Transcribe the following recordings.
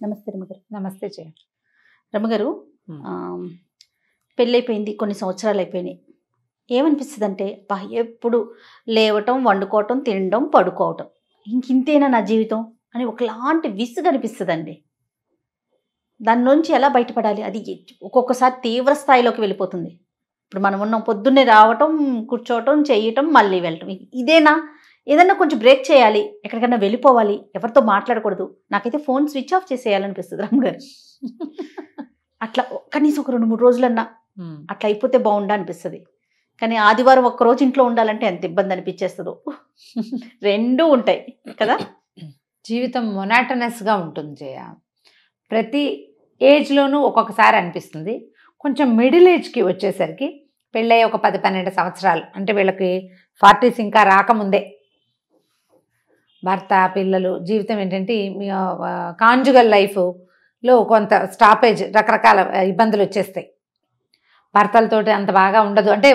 నమస్తే రమగారు. నమస్తే జయ. రమగారు, పెళ్ళైపోయింది, కొన్ని సంవత్సరాలు అయిపోయినాయి. ఏమనిపిస్తుంది అంటే ఎప్పుడు లేవటం, వండుకోవటం, తినడం, పడుకోవటం, ఇంతేనా నా జీవితం అని ఒకలాంటి విసుగు అనిపిస్తుందండి. దాని నుంచి ఎలా బయటపడాలి? అది ఒక్కొక్కసారి తీవ్ర స్థాయిలోకి వెళ్ళిపోతుంది. ఇప్పుడు మనం ఉన్నాం, పొద్దున్నే రావటం, కూర్చోవటం, చేయటం, మళ్ళీ వెళ్ళటం, ఇదేనా? ఏదన్నా కొంచెం బ్రేక్ చేయాలి, ఎక్కడికైనా వెళ్ళిపోవాలి, ఎవరితో మాట్లాడకూడదు. నాకైతే ఫోన్ స్విచ్ ఆఫ్ చేసేయాలనిపిస్తుంది రమగారు. అట్లా కనీసం ఒక 2-3 రోజులన్నా అట్లా అయిపోతే బాగుండా అనిపిస్తుంది. కానీ ఆదివారం ఒక్కరోజు ఇంట్లో ఉండాలంటే ఎంత ఇబ్బంది అనిపించేస్తుందో. రెండూ ఉంటాయి కదా. జీవితం మొనాటనస్గా ఉంటుంది జయ. ప్రతి ఏజ్లోనూ ఒక్కొక్కసారి అనిపిస్తుంది. కొంచెం మిడిల్ ఏజ్కి వచ్చేసరికి, పెళ్ళయ్యి ఒక 10-12 సంవత్సరాలు అంటే వీళ్ళకి 40s ఇంకా రాకముందే భర్త, పిల్లలు, జీవితం ఏంటంటే కాంజుగల్ లైఫ్లో కొంత స్టాపేజ్, రకరకాల ఇబ్బందులు వచ్చేస్తాయి. భర్తలతోటి అంత బాగా ఉండదు, అంటే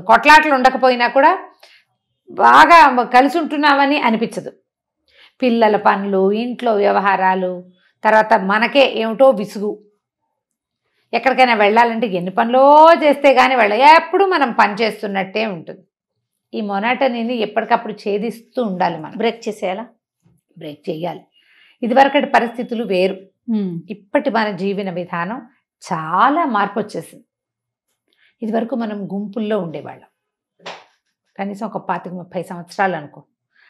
కొట్లాటలు ఉండకపోయినా కూడా బాగా కలిసి ఉంటున్నామని అనిపించదు. పిల్లల పనులు, ఇంట్లో వ్యవహారాలు, తర్వాత మనకే ఏమిటో విసుగు. ఎక్కడికైనా వెళ్ళాలంటే ఎన్ని పనులో చేస్తే కానీ ఎప్పుడు మనం పని చేస్తున్నట్టే ఉంటుంది. ఈ మొనాటనీని ఎప్పటికప్పుడు ఛేదిస్తూ ఉండాలి. మనం బ్రేక్ చేసేయాలా? బ్రేక్ చేయాలి. ఇదివరకటి పరిస్థితులు వేరు, ఇప్పటి మన జీవన విధానం చాలా మార్పు వచ్చేసింది. ఇదివరకు మనం గుంపుల్లో ఉండేవాళ్ళం, కనీసం ఒక 25-30 సంవత్సరాలు అనుకో.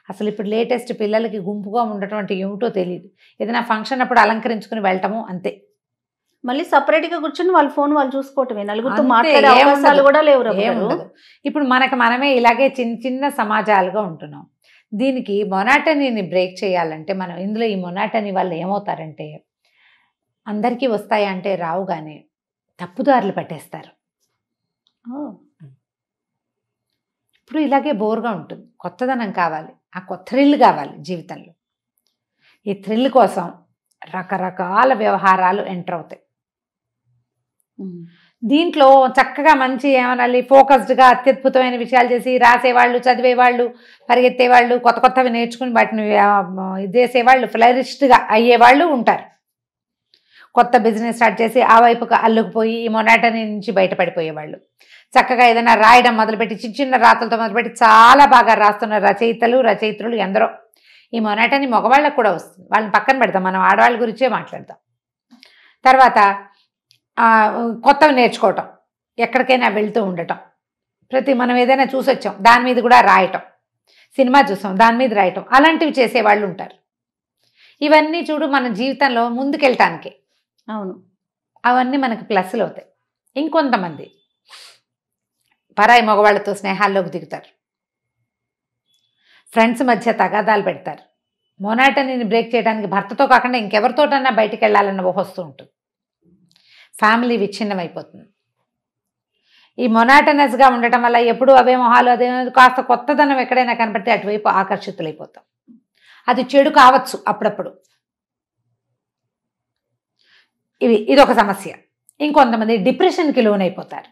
అసలు ఇప్పుడు లేటెస్ట్ పిల్లలకి గుంపుగా ఉండటం అంటే ఏమిటో తెలియదు. ఏదైనా ఫంక్షన్ అప్పుడు అలంకరించుకుని వెళ్ళటము అంతే. మళ్ళీ సపరేట్గా కూర్చొని వాళ్ళ ఫోన్ వాళ్ళు చూసుకోవటమే, నలుగురితో మాట్లాడే అవకాశాలు కూడా లేవు. ఏముండదు. ఇప్పుడు మనమే ఇలాగే చిన్న చిన్న సమాజాలుగా ఉంటున్నాం. దీనికి మొనాటనీని బ్రేక్ చేయాలంటే మనం ఇందులో ఈ మొనాటనీ వల్ల ఏమవుతారంటే, అందరికీ వస్తాయా అంటే రావు, కానీ తప్పుదారులు పట్టేస్తారు. ఇప్పుడు ఇలాగే బోర్గా ఉంటుంది. కొత్తదనం కావాలి, ఆ కొత్త థ్రిల్ కావాలి జీవితంలో. ఈ థ్రిల్ కోసం రకరకాల వ్యవహారాలు ఎంటర్ అవుతాయి. దీంట్లో చక్కగా మంచి ఏమనాలి, ఫోకస్డ్గా అత్యద్భుతమైన విషయాలు చేసి రాసేవాళ్ళు, చదివేవాళ్ళు, పరిగెత్తేవాళ్ళు, కొత్త కొత్తవి నేర్చుకుని వాటిని చేసేవాళ్ళు, ఫ్లరిష్డ్గా అయ్యేవాళ్ళు ఉంటారు. కొత్త బిజినెస్ స్టార్ట్ చేసి ఆ వైపుకు అల్లుకుపోయి ఈ మొనాటనీ నుంచి బయటపడిపోయేవాళ్ళు. చక్కగా ఏదైనా రాయడం మొదలుపెట్టి, చిన్న చిన్న రాతలతో మొదలుపెట్టి చాలా బాగా రాస్తున్న రచయిత్రులు ఎందరో. ఈ మొనాటనీ మగవాళ్ళకు కూడా వస్తుంది, వాళ్ళని పక్కన పెడతాం, మనం ఆడవాళ్ళ గురించే మాట్లాడతాం. తర్వాత కొత్తవి నేర్చుకోవటం, ఎక్కడికైనా వెళ్తూ ఉండటం, మనం ఏదైనా చూసి వచ్చాం దాని మీద కూడా రాయటం, సినిమా చూసాం దాని మీద రాయటం, అలాంటివి చేసేవాళ్ళు ఉంటారు. ఇవన్నీ చూడు మన జీవితంలో ముందుకెళ్ళటానికి. అవును, అవన్నీ మనకి ప్లస్లు అవుతాయి. ఇంకొంతమంది పరాయి మగవాళ్ళతో స్నేహాల్లోకి దిగుతారు, ఫ్రెండ్స్ మధ్య తగాదాలు పెడతారు. మొనాటనీని బ్రేక్ చేయడానికి భర్తతో కాకుండా ఇంకెవరితోటన్నా బయటికి వెళ్ళాలన్న వస్తూ ఉంటుంది. ఫ్యామిలీ విచ్ఛిన్నం అయిపోతుంది. ఈ మొనాటనస్గా ఉండటం వల్ల ఎప్పుడు అవే మొహాలు, అదే కాస్త కొత్తదనం ఎక్కడైనా కనపడితే అటువైపు ఆకర్షితులైపోతాం. అది చెడు కావచ్చు అప్పుడప్పుడు. ఇదొక సమస్య. ఇంకొంతమంది డిప్రెషన్కి లోనైపోతారు.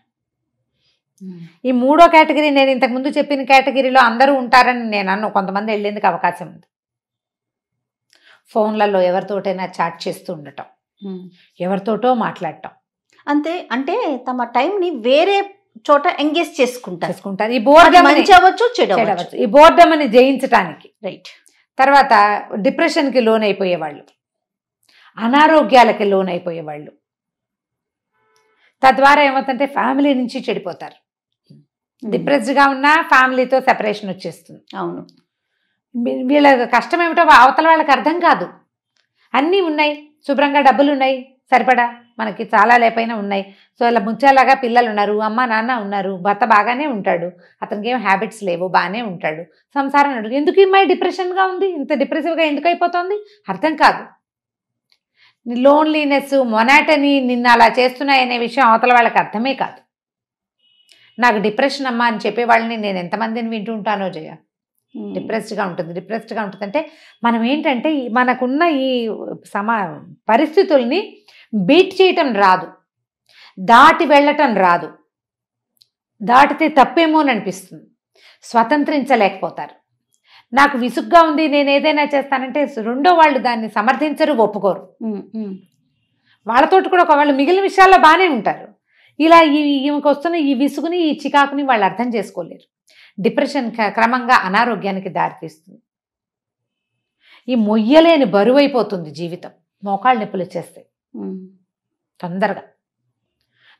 ఈ మూడో కేటగిరీ, నేను ఇంతకుముందు చెప్పిన కేటగిరీలో అందరూ ఉంటారని నేను అన్ను. కొంతమంది వెళ్ళేందుకు అవకాశం ఉంది. ఫోన్లలో ఎవరితోటైనా చాట్ చేస్తూ ఉండటం, ఎవరితోటో మాట్లాడటం, అంతే. అంటే తమ టైంని వేరే చోట ఎంగేజ్ చేసుకుంటారు. ఈ బోర్డమ్ మంచి అవ్వచ్చు, చెడు అవ్వచ్చు. ఈ బోర్డమ్ని జయించటానికి. రైట్. తర్వాత డిప్రెషన్కి లోనైపోయేవాళ్ళు, అనారోగ్యాలకి లోనైపోయేవాళ్ళు. తద్వారా ఏమవుతుందంటే ఫ్యామిలీ నుంచి చెడిపోతారు. డిప్రెస్డ్గా ఉన్నా ఫ్యామిలీతో సెపరేషన్ వచ్చేస్తుంది. అవును, వీళ్ళ కష్టం ఏమిటో అవతల వాళ్ళకి అర్థం కాదు. అన్నీ ఉన్నాయి, శుభ్రంగా డబ్బులు ఉన్నాయి, సరిపడా మనకి చాలా లేపైనా ఉన్నాయి. సో ఇలా ముచ్చాలాగా పిల్లలు ఉన్నారు, అమ్మ నాన్న ఉన్నారు, భర్త బాగానే ఉంటాడు, అతనికి ఏం హ్యాబిట్స్ లేవు, బాగానే ఉంటాడు, సంసారం నడు. ఎందుకు ఈ అమ్మాయి డిప్రెషన్గా ఉంది, ఇంత డిప్రెసివ్గా ఎందుకు అయిపోతుంది అర్థం కాదు. లోన్లీనెస్, మొనాటనీ నిన్ను అలా చేస్తున్నాయనే విషయం అవతల వాళ్ళకి అర్థమే కాదు. నాకు డిప్రెషన్ అమ్మా అని చెప్పేవాళ్ళని నేను ఎంతమందిని వింటూ ఉంటానో జయ. డిప్రెస్డ్గా ఉంటుంది అంటే మనం ఏంటంటే మనకున్న ఈ పరిస్థితుల్ని బీట్ చేయటం రాదు, దాటి వెళ్ళటం రాదు, దాటితే తప్పేమో అని అనిపిస్తుంది, స్వతంత్రించలేకపోతారు. నాకు విసుగ్గా ఉంది, నేను ఏదైనా చేస్తానంటే రెండో వాళ్ళు దాన్ని సమర్థించరు, ఒప్పుకోరు. వాళ్ళతోటి కూడా ఒకవేళ మిగిలిన విషయాల్లో బాగానే ఉంటారు. ఇలా ఈమెకు వస్తున్న ఈ విసుగుని, ఈ చికాకుని వాళ్ళు అర్థం చేసుకోలేరు. డిప్రెషన్ క్రమంగా అనారోగ్యానికి దారితీస్తుంది. ఈ మొయ్యలేని బరువు అయిపోతుంది జీవితం. మోకాళ్ళ నొప్పులు వచ్చేస్తాయి తొందరగా,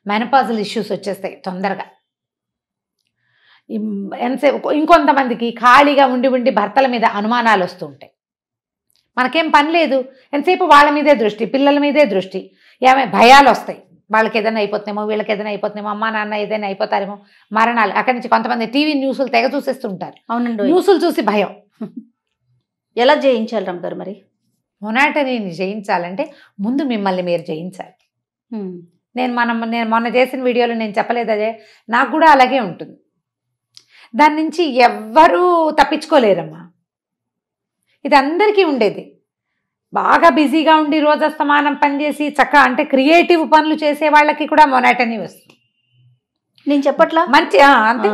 మెనపాజల్ ఇష్యూస్ వచ్చేస్తాయి తొందరగా. ఎంతసేపు ఇంకొంతమందికి ఖాళీగా ఉండి ఉండి భర్తల మీద అనుమానాలు వస్తూ ఉంటాయి. మనకేం పని లేదు, ఎంతసేపు వాళ్ళ మీదే దృష్టి, పిల్లల మీదే దృష్టి, భయాలు వస్తాయి. వాళ్ళకి ఏదైనా అయిపోతుందేమో, వీళ్ళకి ఏదైనా అయిపోతుందేమో, అమ్మా నాన్న ఏదైనా అయిపోతారేమో, మరణాలు. అక్కడి నుంచి కొంతమంది టీవీ న్యూస్లు తెగ చూసేస్తుంటారు. అవునండి. న్యూస్లు చూసి భయం. ఎలా జయించాలి రమ్మగారు మరి? మొనాటనీని జయించాలంటే ముందు మిమ్మల్ని మీరు జయించాలి. నేను మొన్న చేసిన వీడియోలో నేను చెప్పలేదు అదే, నాకు కూడా అలాగే ఉంటుంది. దాని నుంచి ఎవ్వరూ తప్పించుకోలేరమ్మా. ఇది అందరికీ ఉండేది. బాగా బిజీగా ఉండి రోజస్తమానం పనిచేసి అంటే క్రియేటివ్ పనులు చేసే వాళ్ళకి కూడా మొనాటనీ వస్తుంది. నేను చెప్పట్లా, మంచి అంతే,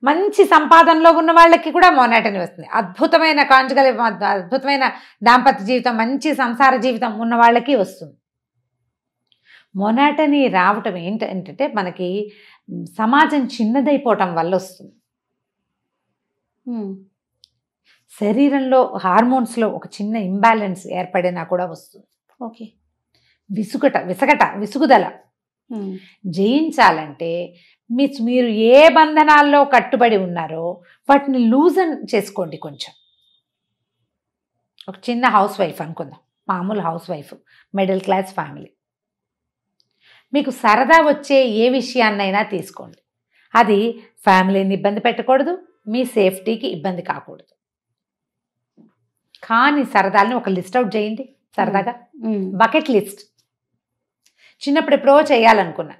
మంచి సంపాదనలో ఉన్న వాళ్ళకి కూడా మొనాటనీ వస్తుంది. అద్భుతమైన కాంజుగల్, అద్భుతమైన దాంపత్య జీవితం, మంచి సంసార జీవితం ఉన్న వాళ్ళకి వస్తుంది. మొనాటనీ రావటం ఏంటంటే మనకి సమాజం చిన్నదైపోవటం వల్ల వస్తుంది. శరీరంలో హార్మోన్స్లో ఒక చిన్న ఇంబ్యాలెన్స్ ఏర్పడినా కూడా వస్తుంది. ఓకే. విసుగుదల జయించాలంటే మీరు ఏ బంధనాల్లో కట్టుబడి ఉన్నారో వాటిని లూజన్ చేసుకోండి. కొంచెం ఒక చిన్న హౌస్ వైఫ్ అనుకుందాం, మామూలు house wife, middle class family. మీకు సరదా వచ్చే ఏ విషయాన్నైనా తీసుకోండి. అది ఫ్యామిలీని ఇబ్బంది పెట్టకూడదు, మీ సేఫ్టీకి ఇబ్బంది కాకూడదు. కానీ సరదాలని ఒక లిస్ట్ అవుట్ చేయండి. సరదాగా బకెట్ లిస్ట్. చిన్నప్పుడు ఎప్పుడో చేయాలనుకున్నా,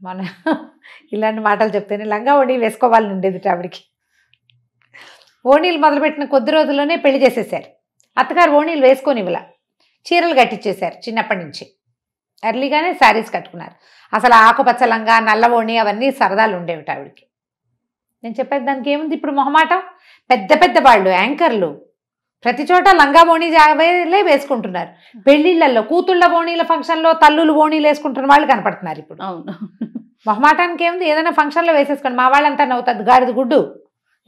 మన ఇలాంటి మాటలు చెప్తేనే లంగా ఓణీలు వేసుకోవాలని ఉండేది ఆవిడికి. ఓణీలు మొదలుపెట్టిన కొద్ది రోజుల్లోనే పెళ్లి చేసేసారు. అత్తగారు ఓణీలు వేసుకొని ఇవ్వలా, చీరలు కట్టించేశారు. చిన్నప్పటి నుంచి ఎర్లీగానే శారీస్ కట్టుకున్నారు. అసలు ఆకుపచ్చ లంగా, నల్ల ఓణి అవన్నీ సరదాలు ఉండేవి ఆవిడికి. నేను చెప్పేది దానికి ఏముంది, ఇప్పుడు మొహమాటం. పెద్ద పెద్ద వాళ్ళు, యాంకర్లు ప్రతి చోట లంగా ఓణి జావేలే వేసుకుంటున్నారు. పెళ్లిళ్లలో కూతుళ్ళ ఓణీల ఫంక్షన్లో తల్లులు ఓణీలు వేసుకుంటున్న వాళ్ళు కనపడుతున్నారు ఇప్పుడు. అవును. మొహమాటానికి ఏముంది, ఏదైనా ఫంక్షన్లో వేసేసుకోండి. మా వాళ్ళంతా నవ్వుతుంది, గాడిద గుడ్డు,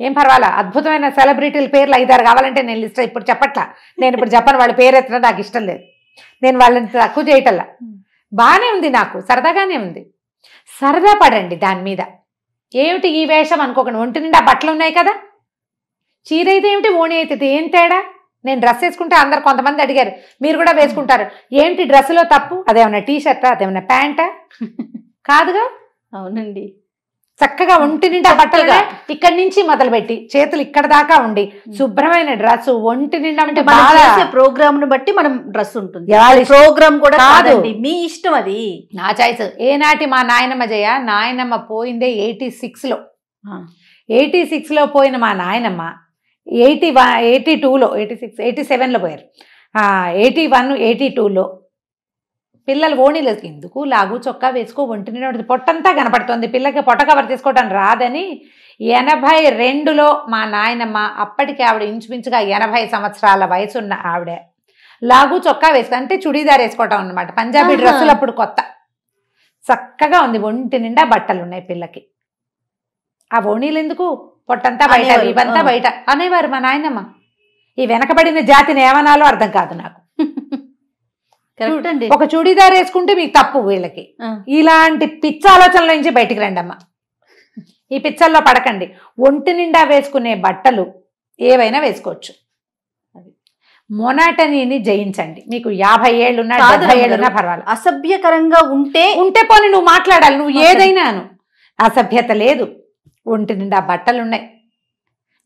ఏం పర్వాలా. అద్భుతమైన సెలబ్రిటీల పేర్లు 5-6 కావాలంటే నేను లిస్ట్ ఇప్పుడు చెప్పట్లా. నేను ఇప్పుడు చెప్పను, వాళ్ళ పేరు ఎత్తడం నాకు ఇష్టం లేదు. నేను వాళ్ళని తక్కువ చేయటల్లా. బాగానే ఉంది, నాకు సరదాగానే ఉంది. సరదా పడండి దాని మీద. ఏమిటి ఈ వేషం అనుకోకండి. ఒంటి నిండా బట్టలు ఉన్నాయి కదా, చీర అయితే ఏమిటి, ఓణి అయితే ఏం తేడా? నేను డ్రెస్ వేసుకుంటే అందరు కొంతమంది అడిగారు, మీరు కూడా వేసుకుంటారు, ఏంటి డ్రెస్సులో తప్పు? అదేమన్నా టీషర్టా, అదేమన్నా ప్యాంటా? కాదుగా. అవునండి. చక్కగా ఒంటి నిండా బట్టలుగా ఇక్కడి నుంచి మొదలుపెట్టి చేతులు ఇక్కడ దాకా ఉండి శుభ్రమైన డ్రెస్ ఒంటి నిండా. అంటే ప్రోగ్రామ్ ను బట్టి మనం డ్రెస్ ఉంటుంది, ప్రోగ్రామ్ కూడా కాదు, మీ ఇష్టం, అది నా చాయిస్. ఏనాటి మా నాయనమ్మ జయ, నాయనమ్మ పోయిందే 86లో. 86లో పోయిన మా నాయనమ్మ 82లో, 87లో పోయారు. 81, 82లో పిల్లలు ఓణీలు ఎందుకు లాగు చొక్కా వేసుకో, ఒంటి నిండా పొట్టంతా కనపడుతుంది, పిల్లకి పొట్ట కవర్ చేసుకోవడం రాదని 82లో మా నాయనమ్మ, అప్పటికి ఆవిడ ఇంచుమించుగా 80 సంవత్సరాల వయసున్న ఆవిడ, లాగు చొక్కా వేసుకో అంటే చుడీదార్ వేసుకోవటం అన్నమాట. పంజాబీ డ్రెస్సులు అప్పుడు కొత్త, చక్కగా ఉంది, ఒంటి నిండా బట్టలు ఉన్నాయి పిల్లకి. ఆ ఓణీలు ఎందుకు, పొట్టంతా బయట, ఇవంతా బయట అనేవారు మా నాయనమ్మ. ఈ వెనకబడిన జాతిని ఏమనాలో అర్థం కాదు నాకు. ఒక చుడీదార్ వేసుకుంటే మీకు తప్పు, వీళ్ళకి ఇలాంటి పిచ్చ ఆలోచనల నుంచి బయటికి రండి అమ్మ. ఈ పిచ్చల్లో పడకండి. ఒంటి నిండా వేసుకునే బట్టలు ఏవైనా వేసుకోవచ్చు. మొనాటనీని జయించండి. మీకు 50 ఏళ్ళున్నా 70 ఏళ్ళున్నా పర్వాలేదు. అసభ్యకరంగా ఉంటే పోనీ నువ్వు మాట్లాడాలి, నువ్వు ఏదైనాను. అసభ్యత లేదు, ఒంటి నిండా బట్టలున్నాయి.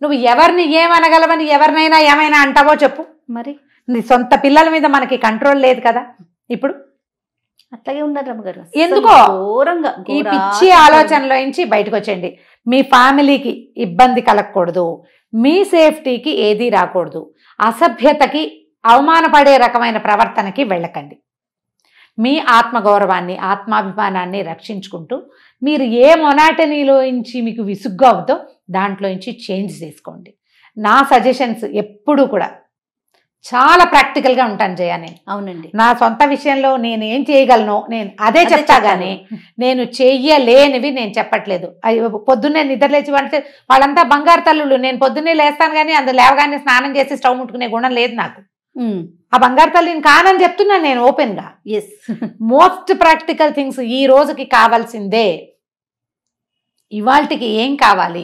నువ్వు ఎవరిని ఏమనగలవని, ఎవరినైనా ఏమైనా అంటావో చెప్పు. మరి నీ సొంత పిల్లల మీద మనకి కంట్రోల్ లేదు కదా ఇప్పుడు. అట్లాగే ఉన్నారు రమ్మగారు. ఎందుకో ఈ పిచ్చి ఆలోచనలో నుంచి బయటకు వచ్చేయండి. మీ ఫ్యామిలీకి ఇబ్బంది కలగకూడదు, మీ సేఫ్టీకి ఏదీ రాకూడదు, అసభ్యతకి అవమానపడే రకమైన ప్రవర్తనకి వెళ్ళకండి. మీ ఆత్మగౌరవాన్ని, ఆత్మాభిమానాన్ని రక్షించుకుంటూ మీరు ఏ మొనాటనీలో నుంచి మీకు విసుగ్గా అవుతో దాంట్లో నుంచి చేంజ్ చేసుకోండి. నా సజెషన్స్ ఎప్పుడు కూడా చాలా ప్రాక్టికల్గా ఉంటాను జయ. నేను అవునండి. నా సొంత విషయంలో నేను ఏం చేయగలను నేను అదే చెప్తా కానీ నేను చెయ్యలేనివి నేను చెప్పట్లేదు. పొద్దున్నే నిద్రలేచి అంటే వాళ్ళంతా బంగారు తల్లులు. నేను పొద్దున్నే లేస్తాను కానీ అందులో లేవగానే స్నానం చేసి స్టవ్ ముట్టుకునే గుణం లేదు నాకు. ఆ బంగారు తల్లిని కానని చెప్తున్నాను నేను ఓపెన్ గా. మోస్ట్ ప్రాక్టికల్ థింగ్స్ ఈ రోజుకి కావాల్సిందే. ఇవాళకి ఏం కావాలి,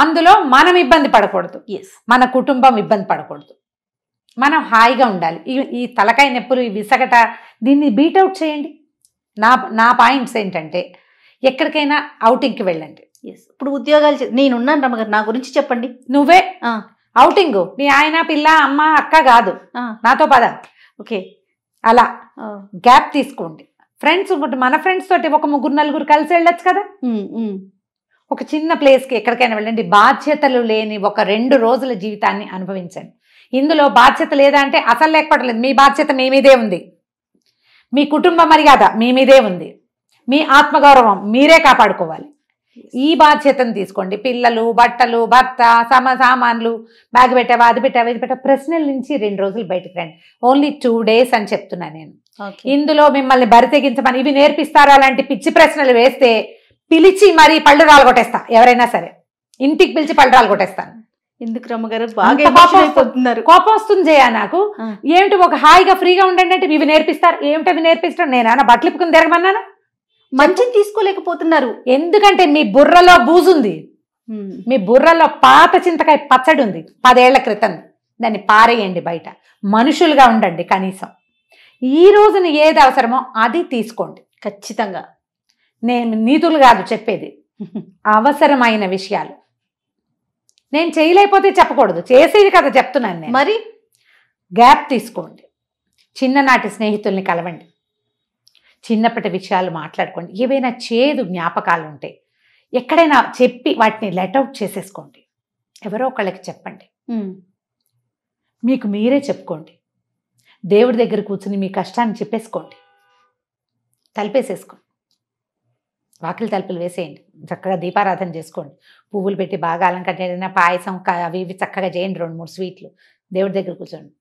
అందులో మనం ఇబ్బంది పడకూడదు, మన కుటుంబం ఇబ్బంది పడకూడదు, మనం హాయిగా ఉండాలి. ఈ తలకాయ నొప్పులు, ఈ విసగట, దీన్ని బీట్అవుట్ చేయండి. నా పాయింట్స్ ఏంటంటే ఎక్కడికైనా అవుటింగ్కి వెళ్ళండి. ఇప్పుడు ఉద్యోగాలు నేనున్నాను రమ్మగారు, నా గురించి చెప్పండి. నువ్వే అవుటింగ్, మీ ఆయన పిల్ల అమ్మ అక్క కాదు, నాతో పద. ఓకే, అలా గ్యాప్ తీసుకోండి. ఫ్రెండ్స్ మన ఫ్రెండ్స్ తోటి ఒక 3-4 కలిసి వెళ్ళొచ్చు కదా. ఒక చిన్న ప్లేస్కి ఎక్కడికైనా వెళ్ళండి. బాధ్యతలు లేని ఒక 2 రోజుల జీవితాన్ని అనుభవించండి. ఇందులో బాధ్యత లేదా అంటే అసలు లేకపోవట్లేదు. మీ బాధ్యత మీ మీదే ఉంది, మీ కుటుంబ మర్యాద మీ మీదే ఉంది, మీ ఆత్మగౌరవం మీరే కాపాడుకోవాలి. ఈ బాధ్యతను తీసుకోండి. పిల్లలు, బట్టలు, భర్త, సామాన్లు, బ్యాగ్ పెట్టావా, అది పెట్టావా, ఇది పెట్టావా, ప్రశ్నల నుంచి 2 రోజులు బయటకు రండి. ఓన్లీ 2 days అని చెప్తున్నాను నేను. ఇందులో మిమ్మల్ని బరి తెగించమని ఇవి నేర్పిస్తారా అలాంటి పిచ్చి ప్రశ్నలు వేస్తే పిలిచి మరీ పళ్ళు రాలగొట్టేస్తా. ఎవరైనా సరే ఇంటికి పిలిచి పళ్ళు రాలగొట్టేస్తాను. ఎందుకు రమ్మగారు బాగా కోపం వస్తుంది జయ నాకు. ఏమిటి ఒక హాయిగా ఫ్రీగా ఉండండి అంటే ఇవి నేర్పిస్తారు. ఏమిటి అవి నేర్పిస్తారు? నేనన్నా బట్టలు ఇప్పుకుని తిరగమన్నానా? మంచి తీసుకోలేకపోతున్నారు. ఎందుకంటే మీ బుర్రలో బూజుంది, మీ బుర్రలో పాత చింతకాయ పచ్చడి ఉంది 10 ఏళ్ల క్రితం. దాన్ని పారేయండి బయట. మనుషులుగా ఉండండి కనీసం. ఈ రోజున ఏది అవసరమో అది తీసుకోండి. ఖచ్చితంగా నేను నీతులు కాదు చెప్పేది, అవసరమైన విషయాలు. నేను చేయలేకపోతే చెప్పకూడదు, చేసేది కదా చెప్తున్నాను నేను. మరి గ్యాప్ తీసుకోండి. చిన్ననాటి స్నేహితుల్ని కలవండి, చిన్నప్పటి విషయాలు మాట్లాడుకోండి. ఏవైనా చేదు జ్ఞాపకాలు ఉంటే ఎక్కడైనా చెప్పి వాటిని లెట్అవుట్ చేసేసుకోండి. ఎవరో ఒకళ్ళకి చెప్పండి, మీకు మీరే చెప్పుకోండి. దేవుడి దగ్గర కూర్చుని మీ కష్టాన్ని చెప్పేసుకోండి. తలుపేసేసుకోండి, వాకిలి తలుపులు వేసేయండి. చక్కగా దీపారాధన చేసుకోండి. పువ్వులు పెట్టి బాగా అలంకరణ, పాయసం అవి ఇవి చక్కగా చేయండి. 2-3 స్వీట్లు దేవుడి దగ్గర కూర్చోండి.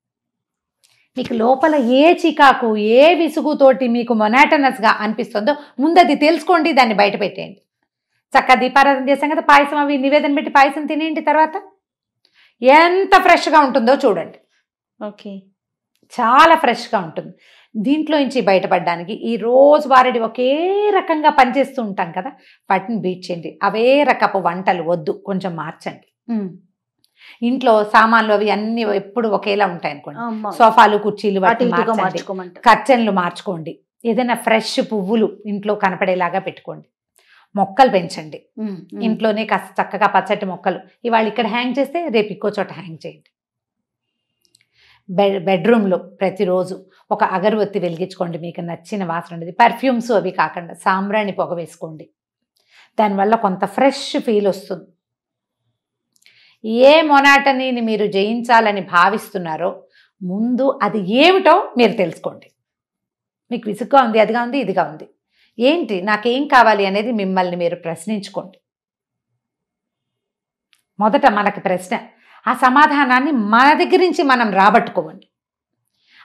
మీకు లోపల ఏ చికాకు, ఏ విసుగుతోటి మీకు మొనాటనస్గా అనిపిస్తుందో ముందు అది తెలుసుకోండి, దాన్ని బయట పెట్టేయండి. చక్కగా దీపారాధన చేసాం కదా, పాయసం అవి నివేదన పెట్టి పాయసం తినేయండి. తర్వాత ఎంత ఫ్రెష్గా ఉంటుందో చూడండి. ఓకే, చాలా ఫ్రెష్గా ఉంటుంది. దీంట్లో నుంచి బయటపడడానికి ఈ రోజు వారడి ఒకే రకంగా పనిచేస్తూ ఉంటాం కదా, వాటిని బీట్ చేయండి. అవే రకపు వంటలు వద్దు, కొంచెం మార్చండి. ఇంట్లో సామాన్లు అవి అన్ని ఎప్పుడు ఒకేలా ఉంటాయి అనుకోండి. సోఫాలు, కుర్చీలు మార్చుకోండి. కర్చన్లు మార్చుకోండి. ఏదైనా ఫ్రెష్ పువ్వులు ఇంట్లో కనపడేలాగా పెట్టుకోండి. మొక్కలు పెంచండి. ఇంట్లోనే కాస్త చక్కగా పచ్చటి మొక్కలు ఇవాళ ఇక్కడ హ్యాంగ్ చేస్తే రేపు ఇంకో చోట హ్యాంగ్ చేయండి. బెడ్రూమ్లో ప్రతిరోజు ఒక అగరబత్తి వెలిగించుకోండి. మీకు నచ్చిన వాసన ఉండేది, పర్ఫ్యూమ్స్ అవి కాకుండా సాంబ్రాణి పొగ వేసుకోండి. దానివల్ల కొంత ఫ్రెష్ ఫీల్ వస్తుంది. ఏ మొనాటనీని మీరు జయించాలని భావిస్తున్నారో ముందు అది ఏమిటో మీరు తెలుసుకోండి. మీకు విసుగ్గా ఉంది, అదిగా ఉంది, ఇదిగా ఉంది, ఏంటి నాకేం కావాలి అనేది మిమ్మల్ని మీరు ప్రశ్నించుకోండి. మొదట మనకి ప్రశ్న, ఆ సమాధానాన్ని మన దగ్గర నుంచి మనం రాబట్టుకోండి.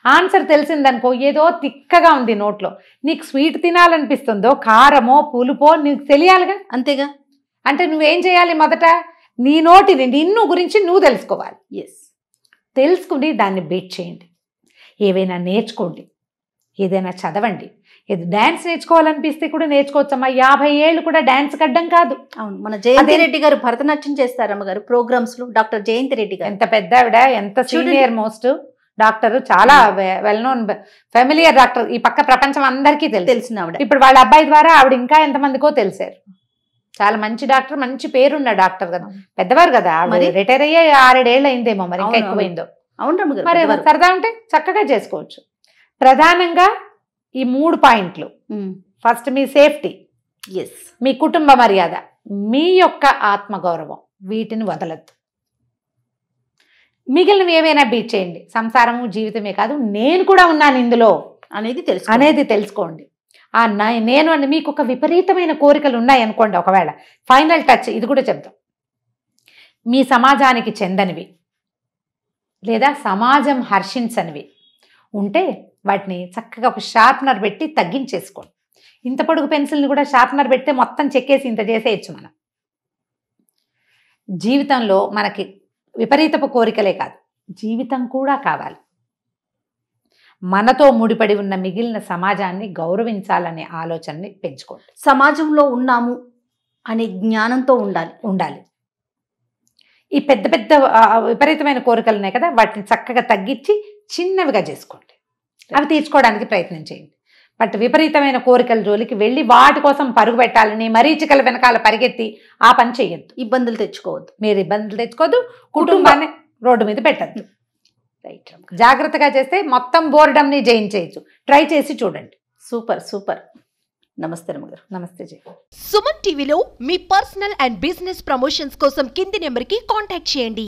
ఆన్సర్ తెలిసిందనుకో, ఏదో తిక్కగా ఉంది నోట్లో, నీకు స్వీట్ తినాలనిపిస్తుందో కారమో పులుపో నీకు తెలియాలిగా. అంతేగా. అంటే నువ్వేం చేయాలి? మొదట నీ నోటిని నిన్ను గురించి నువ్వు తెలుసుకోవాలి. తెలుసుకుని దాన్ని బీట్ చేయండి. ఏవైనా నేర్చుకోండి, ఏదైనా చదవండి. ఏది డాన్స్ నేర్చుకోవాలనిపిస్తే కూడా నేర్చుకోవచ్చమ్మా. 50 ఏళ్ళు కూడా డాన్స్ కడ్డం కాదు. అవును, మన జయంతి రెడ్డి గారు భరతనాట్యం చేస్తారమ్మ గారు ప్రోగ్రామ్స్ లో. డాక్టర్ జయంతి రెడ్డి గారు ఎంత పెద్ద ఆవిడ, ఎంత సీనియర్ మోస్ట్ డాక్టర్, చాలా వెల్ నోన్ ఫెమిలియర్ డాక్టర్. ఈ పక్క ప్రపంచం అందరికీ తెలిసిన ఆవిడ. ఇప్పుడు వాళ్ళ అబ్బాయి ద్వారా ఆవిడ ఇంకా ఎంతమందికో తెలిసారు. చాలా మంచి డాక్టర్, మంచి పేరున్న డాక్టర్ కదా, పెద్దవారు కదా. ఆవిడ రిటైర్ అయ్యే 6-7 ఏళ్ళు అయిందేమో, మరి ఇంకా ఎక్కువైందో. అవును, మరి సరదా ఉంటే చక్కగా చేసుకోవచ్చు. ప్రధానంగా ఈ 3 పాయింట్లు. ఫస్ట్ మీ సేఫ్టీ, మీ కుటుంబ మర్యాద, మీ యొక్క ఆత్మగౌరవం, వీటిని వదలద్దు. మిగిలినవి ఏవైనా బీట్ చేయండి. సంసారము జీవితమే కాదు, నేను కూడా ఉన్నాను ఇందులో అనేది తెలుసుకోండి. ఆ నేను అని మీకు ఒక విపరీతమైన కోరికలు ఉన్నాయనుకోండి, ఒకవేళ ఫైనల్ టచ్ ఇది కూడా చెప్తాం. మీ సమాజానికి చెందనివి లేదా సమాజం హర్షించనివి ఉంటే వాటిని చక్కగా ఒక షార్ప్నర్ పెట్టి తగ్గించేసుకోండి. ఇంత పొడుగు పెన్సిల్ని కూడా షార్ప్నర్ పెడితే మొత్తం చెక్కేసి ఇంత చేసేయచ్చు మనం. జీవితంలో మనకి విపరీతపు కోరికలే కాదు, జీవితం కూడా కావాలి. మనతో ముడిపడి ఉన్న మిగిలిన సమాజాన్ని గౌరవించాలనే ఆలోచనని పెంచుకోండి. సమాజంలో ఉన్నాము అనే జ్ఞానంతో ఉండాలి. ఈ పెద్ద పెద్ద విపరీతమైన కోరికలు ఉన్నాయి కదా, వాటిని చక్కగా తగ్గించి చిన్నవిగా చేసుకోండి. అవి తీర్చుకోవడానికి ప్రయత్నం చేయండి. బట్ విపరీతమైన కోరికల జోలికి వెళ్ళి వాటి కోసం పరుగు పెట్టాలని మరీచికల వెనకాల పరిగెత్తి ఆ పని చేయొద్దు. ఇబ్బందులు తెచ్చుకోవద్దు. మీరు ఇబ్బందులు తెచ్చుకోవద్దు, కుటుంబాన్ని రోడ్డు మీద పెట్టద్దు. రైట్. జాగ్రత్తగా చేస్తే మొత్తం బోర్డంని జయించేయచ్చు. ట్రై చేసి చూడండి. సూపర్. నమస్తే రమ్మగారు. నమస్తే జయ. సుమన్ టీవీలో మీ పర్సనల్ అండ్ బిజినెస్ ప్రమోషన్స్ కోసం కింది నెంబర్కి కాంటాక్ట్ చేయండి.